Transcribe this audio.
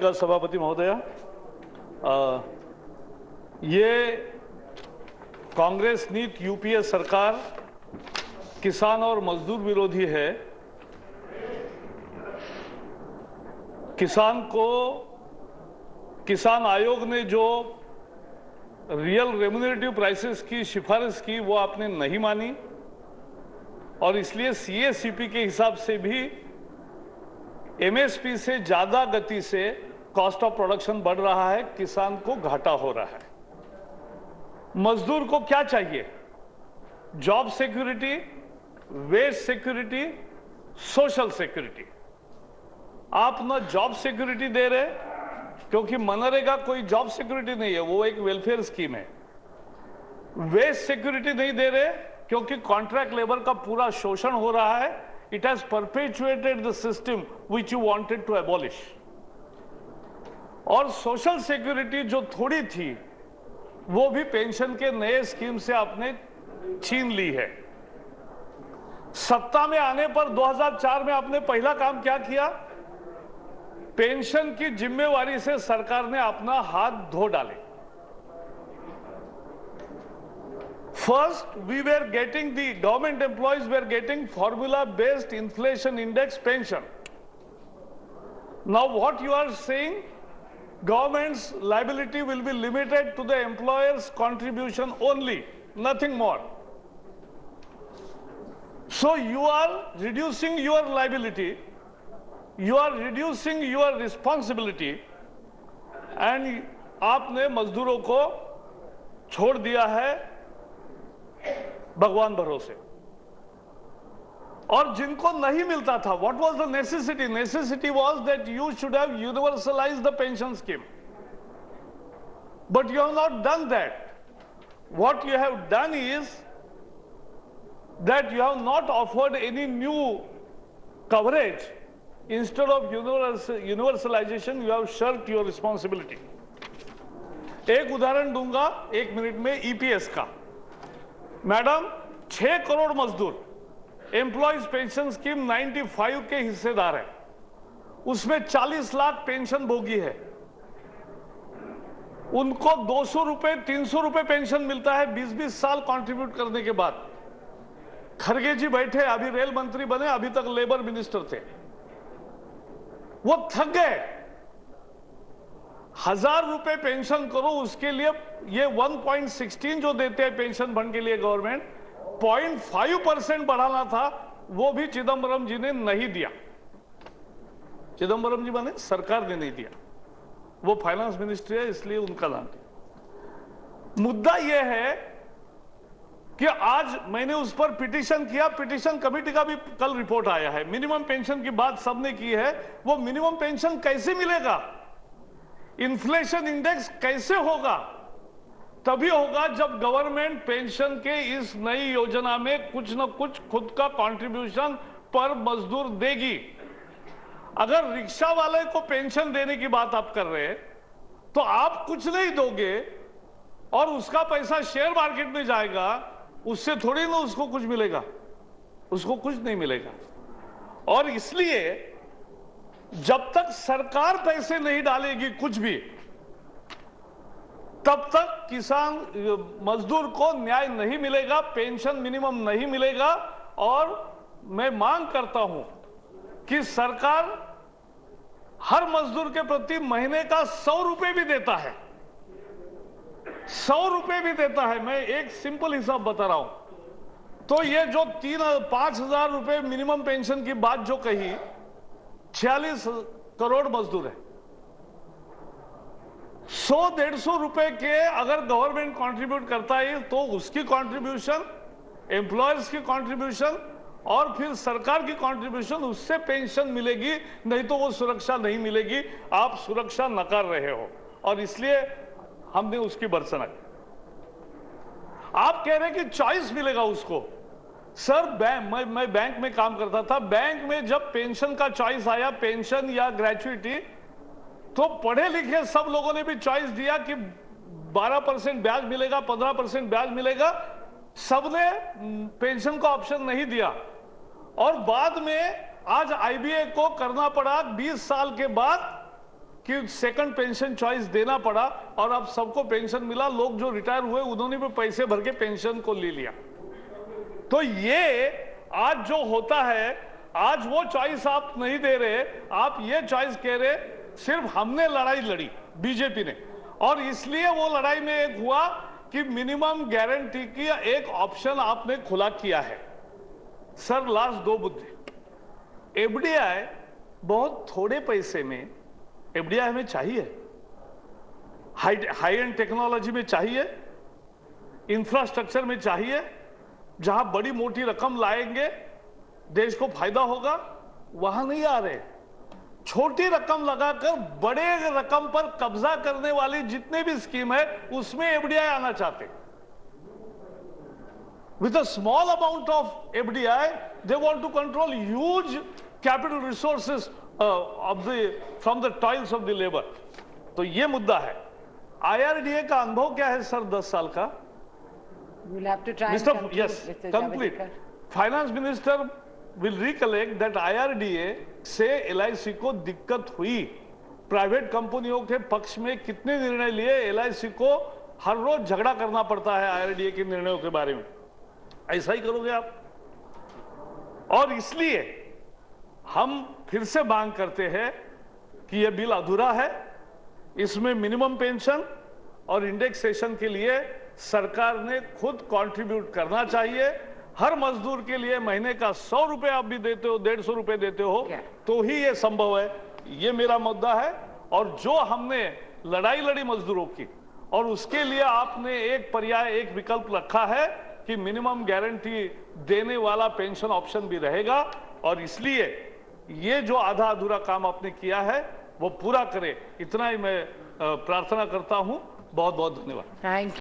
का सभापति महोदय, ये कांग्रेस नीत यूपीए सरकार किसान और मजदूर विरोधी है। किसान आयोग ने जो रियल रेम्युनरेटिव प्राइसेस की सिफारिश की वो आपने नहीं मानी और इसलिए सीएसीपी के हिसाब से भी एमएसपी से ज्यादा गति से कॉस्ट ऑफ प्रोडक्शन बढ़ रहा है, किसान को घाटा हो रहा है। मजदूर को क्या चाहिए? Job security, wage security, social security. आप न जॉब सिक्योरिटी दे रहे, क्योंकि मनरेगा कोई जॉब सिक्योरिटी नहीं है, वो एक वेलफेयर स्कीम है। वेज सिक्योरिटी नहीं दे रहे क्योंकि कॉन्ट्रैक्ट लेबर का पूरा शोषण हो रहा है। It has perpetuated the system which you wanted to abolish. और सोशल सिक्योरिटी जो थोड़ी थी वो भी पेंशन के नए स्कीम से आपने छीन ली है। सत्ता में आने पर 2004 में आपने पहला काम क्या किया? पेंशन की जिम्मेवारी से सरकार ने अपना हाथ धो डाले। First, we were getting the government employees were getting formula-based inflation index pension. Now, what you are saying, government's liability will be limited to the employer's contribution only, nothing more. So, you are reducing your liability, you are reducing your responsibility, and आपने मजदूरों को छोड़ दिया है भगवान भरोसे। और जिनको नहीं मिलता था, what was the necessity? Necessity was that you should have universalized the pension scheme. But you have not done that. What you have done is that you have not offered any new coverage. Instead of universalization, you have shirked your responsibility. एक उदाहरण दूंगा 1 minute में EPS का। Madam, 6 crore मजदूर employees pension scheme 95 के हिस्सेदार है, उसमें 40 लाख पेंशन भोगी है। उनको 200 रुपए 300 रुपए पेंशन मिलता है 20-20 साल कंट्रीब्यूट करने के बाद। खरगे जी बैठे, अभी रेल मंत्री बने, अभी तक लेबर मिनिस्टर थे, वो थक गए। 1000 रुपए पेंशन करो, उसके लिए ये 1.16 जो देते हैं पेंशन फंड के लिए गवर्नमेंट, 0.5% बढ़ाना था, वो भी चिदम्बरम जी ने नहीं दिया। चिदम्बरम जी बने, सरकार ने नहीं दिया, वो फाइनेंस मिनिस्ट्री है इसलिए उनका नाम दिया। मुद्दा यह है कि आज मैंने उस पर पिटीशन किया, पिटीशन कमेटी का भी कल रिपोर्ट आया है। मिनिमम पेंशन की बात सबने की है, वो मिनिमम पेंशन कैसे मिलेगा? इन्फ्लेशन इंडेक्स कैसे होगा? तभी होगा जब गवर्नमेंट पेंशन के इस नई योजना में कुछ न कुछ खुद का कंट्रीब्यूशन पर मजदूर देगी। अगर रिक्शा वाले को पेंशन देने की बात आप कर रहे हैं तो आप कुछ नहीं दोगे और उसका पैसा शेयर मार्केट में जाएगा, उससे थोड़ी ना उसको कुछ मिलेगा, उसको कुछ नहीं मिलेगा। और इसलिए जब तक सरकार पैसे नहीं डालेगी कुछ भी, तब तक किसान मजदूर को न्याय नहीं मिलेगा, पेंशन मिनिमम नहीं मिलेगा। और मैं मांग करता हूं कि सरकार हर मजदूर के प्रति महीने का 100 रुपए भी देता है, 100 रुपए भी देता है। मैं एक सिंपल हिसाब बता रहा हूं। तो ये जो 3-5 हजार रुपए मिनिमम पेंशन की बात जो कही, 46 करोड़ मजदूर है, 100-150 रुपए के अगर गवर्नमेंट कंट्रीब्यूट करता है तो उसकी कंट्रीब्यूशन, एम्प्लॉयर्स की कंट्रीब्यूशन और फिर सरकार की कंट्रीब्यूशन, उससे पेंशन मिलेगी, नहीं तो वो सुरक्षा नहीं मिलेगी। आप सुरक्षा नकार रहे हो और इसलिए हमने उसकी भर्त्सना की। आप कह रहे हैं कि चॉइस मिलेगा उसको। सर, मैं बैंक में काम करता था, बैंक में जब पेंशन का चॉइस आया, पेंशन या ग्रेच्युइटी, तो पढ़े लिखे सब लोगों ने भी चॉइस दिया कि 12% ब्याज मिलेगा, 15% ब्याज मिलेगा। सबने पेंशन का ऑप्शन नहीं दिया और बाद में आज आईबीए को करना पड़ा 20 साल के बाद कि सेकंड पेंशन चॉइस देना पड़ा और अब सबको पेंशन मिला। लोग जो रिटायर हुए उन्होंने भी पैसे भर के पेंशन को ले लिया। तो ये आज जो होता है, आज वो चॉइस आप नहीं दे रहे, आप ये चॉइस कह रहे सिर्फ हमने लड़ाई लड़ी बीजेपी ने, और इसलिए वो लड़ाई में एक हुआ कि मिनिमम गारंटी की एक ऑप्शन आपने खुला किया है। सर लास्ट दो मुद्दे, एफडीआई बहुत थोड़े पैसे में एफडीआई हमें चाहिए, हाई एंड टेक्नोलॉजी में चाहिए, इंफ्रास्ट्रक्चर में चाहिए, जहां बड़ी मोटी रकम लाएंगे देश को फायदा होगा, वहां नहीं आ रहे। छोटी रकम लगाकर बड़े रकम पर कब्जा करने वाली जितने भी स्कीम है उसमें एफडीआई आना चाहते। With a small amount of FDI, they want to control huge capital resources from the toils of the labor. तो ये मुद्दा है। IRDA का अनुभव क्या है सर 10 साल का? You'll have to try and Mr. conclude, Yes, Mr. complete. Javadekar. Finance Minister will recollect that IRDA से LIC को दिक्कत हुई। प्राइवेट कंपनियों के पक्ष में कितने निर्णय लिए, LIC को हर रोज झगड़ा करना पड़ता है IRDA के निर्णयों के बारे में। ऐसा ही करोगे आप? और इसलिए हम फिर से मांग करते हैं कि यह बिल अधूरा है। इसमें मिनिमम पेंशन और इंडेक्सेशन के लिए सरकार ने खुद कंट्रीब्यूट करना चाहिए। हर मजदूर के लिए महीने का 100 रुपए आप भी देते हो, 150 रुपए देते हो, तो ही ये संभव है। ये मेरा मुद्दा है। और जो हमने लड़ाई लड़ी मजदूरों की, और उसके लिए आपने एक पर्याय, एक विकल्प रखा है कि मिनिमम गारंटी देने वाला पेंशन ऑप्शन भी रहेगा, और इसलिए ये जो आधा अधूरा काम आपने किया है वो पूरा करे, इतना ही मैं प्रार्थना करता हूं। बहुत बहुत धन्यवाद। Thank you.